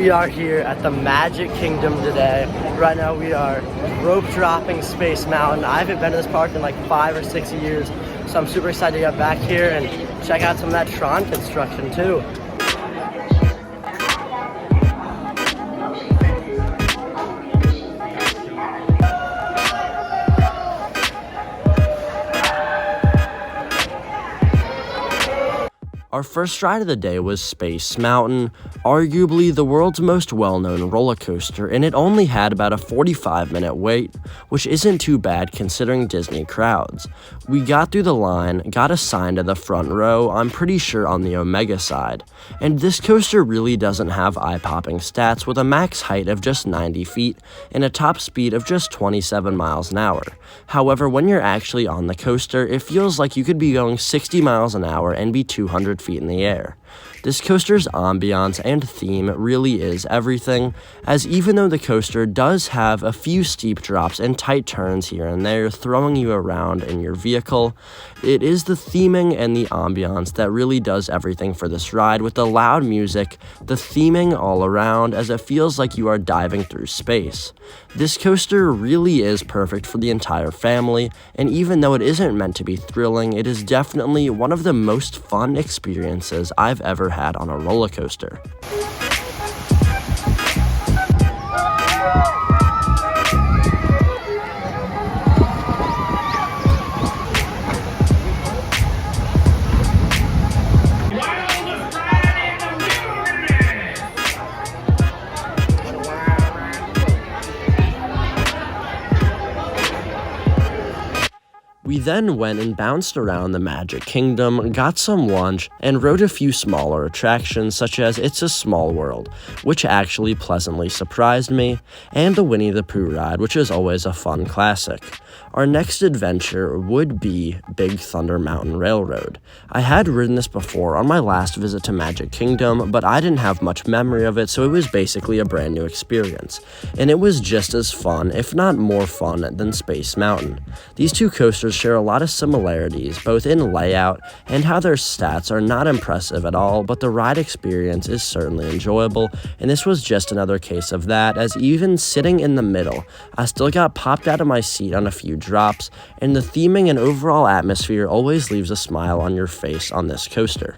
We are here at the Magic Kingdom today. Right now we are rope dropping Space Mountain. I haven't been to this park in like 5 or 6 years, so I'm super excited to get back here and check out some of that Tron construction too. Our first ride of the day was Space Mountain, arguably the world's most well-known roller coaster, and it only had about a 45-minute wait, which isn't too bad considering Disney crowds. We got through the line, got assigned to the front row, I'm pretty sure on the Omega side, and this coaster really doesn't have eye-popping stats with a max height of just 90 feet and a top speed of just 27 miles an hour. However, when you're actually on the coaster, it feels like you could be going 60 miles an hour and be 200 feet in the air. This coaster's ambiance and theme really is everything, as even though the coaster does have a few steep drops and tight turns here and there throwing you around in your vehicle, it is the theming and the ambiance that really does everything for this ride, with the loud music, the theming all around, as it feels like you are diving through space. This coaster really is perfect for the entire family, and even though it isn't meant to be thrilling, it is definitely one of the most fun experiences I've ever had on a roller coaster. We then went and bounced around the Magic Kingdom, got some lunch, and rode a few smaller attractions such as It's a Small World, which actually pleasantly surprised me, and the Winnie the Pooh ride, which is always a fun classic. Our next adventure would be Big Thunder Mountain Railroad. I had ridden this before on my last visit to Magic Kingdom, but I didn't have much memory of it, so it was basically a brand new experience. And it was just as fun, if not more fun, than Space Mountain. These two coasters share a lot of similarities, both in layout and how their stats are not impressive at all, but the ride experience is certainly enjoyable, and this was just another case of that, as even sitting in the middle, I still got popped out of my seat on a few drops, and the theming and overall atmosphere always leaves a smile on your face on this coaster.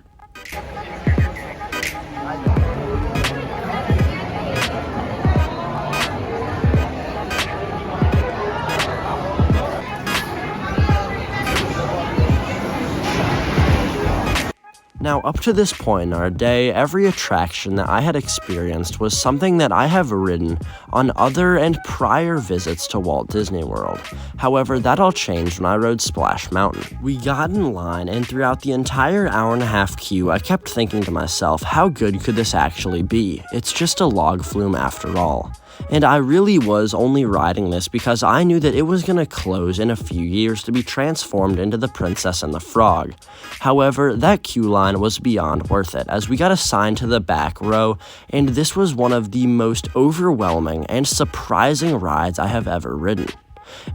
Now, up to this point in our day, every attraction that I had experienced was something that I have ridden on other and prior visits to Walt Disney World. However, that all changed when I rode Splash Mountain. We got in line, and throughout the entire hour-and-a-half queue, I kept thinking to myself, how good could this actually be? It's just a log flume after all. And I really was only riding this because I knew that it was going to close in a few years to be transformed into The Princess and the Frog. However, that queue line was beyond worth it, as we got assigned to the back row, and this was one of the most overwhelming and surprising rides I have ever ridden.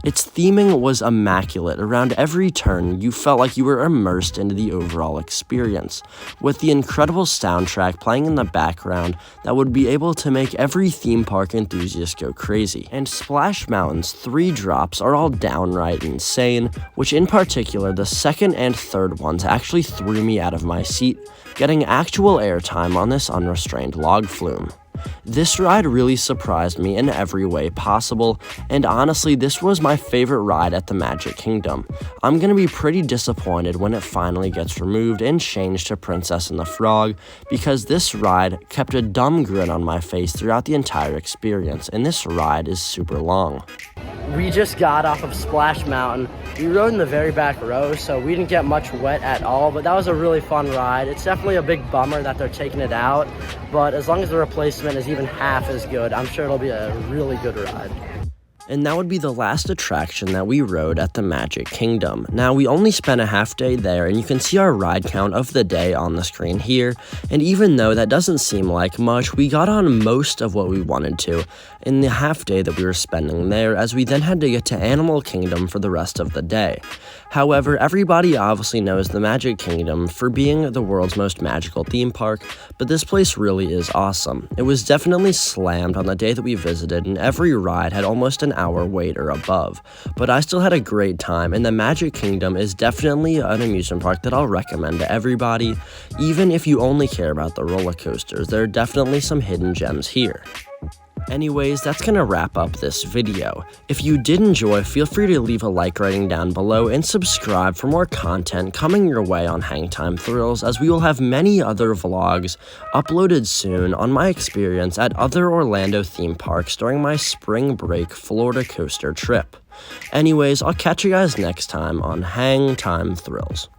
Its theming was immaculate. Around every turn, you felt like you were immersed into the overall experience, with the incredible soundtrack playing in the background that would be able to make every theme park enthusiast go crazy. And Splash Mountain's 3 drops are all downright insane, which in particular, the second and third ones actually threw me out of my seat, getting actual airtime on this unrestrained log flume. This ride really surprised me in every way possible, and honestly, this was my favorite ride at the Magic Kingdom. I'm gonna be pretty disappointed when it finally gets removed and changed to Princess and the Frog, because this ride kept a dumb grin on my face throughout the entire experience, and this ride is super long. We just got off of Splash Mountain. We rode in the very back row, so we didn't get much wet at all, but that was a really fun ride. It's definitely a big bummer that they're taking it out, but as long as the replacement is even half as good, I'm sure it'll be a really good ride. And that would be the last attraction that we rode at the Magic Kingdom. Now, we only spent a half day there, and you can see our ride count of the day on the screen here. And even though that doesn't seem like much, we got on most of what we wanted to in the half day that we were spending there, as we then had to get to Animal Kingdom for the rest of the day. However, everybody obviously knows the Magic Kingdom for being the world's most magical theme park, but this place really is awesome. It was definitely slammed on the day that we visited, and every ride had almost an hour wait or above, but I still had a great time, and the Magic Kingdom is definitely an amusement park that I'll recommend to everybody. Even if you only care about the roller coasters, there are definitely some hidden gems here. Anyways, that's gonna wrap up this video. If you did enjoy, feel free to leave a like rating down below and subscribe for more content coming your way on Hangtime Thrills, as we will have many other vlogs uploaded soon on my experience at other Orlando theme parks during my spring break Florida coaster trip. Anyways, I'll catch you guys next time on Hangtime Thrills.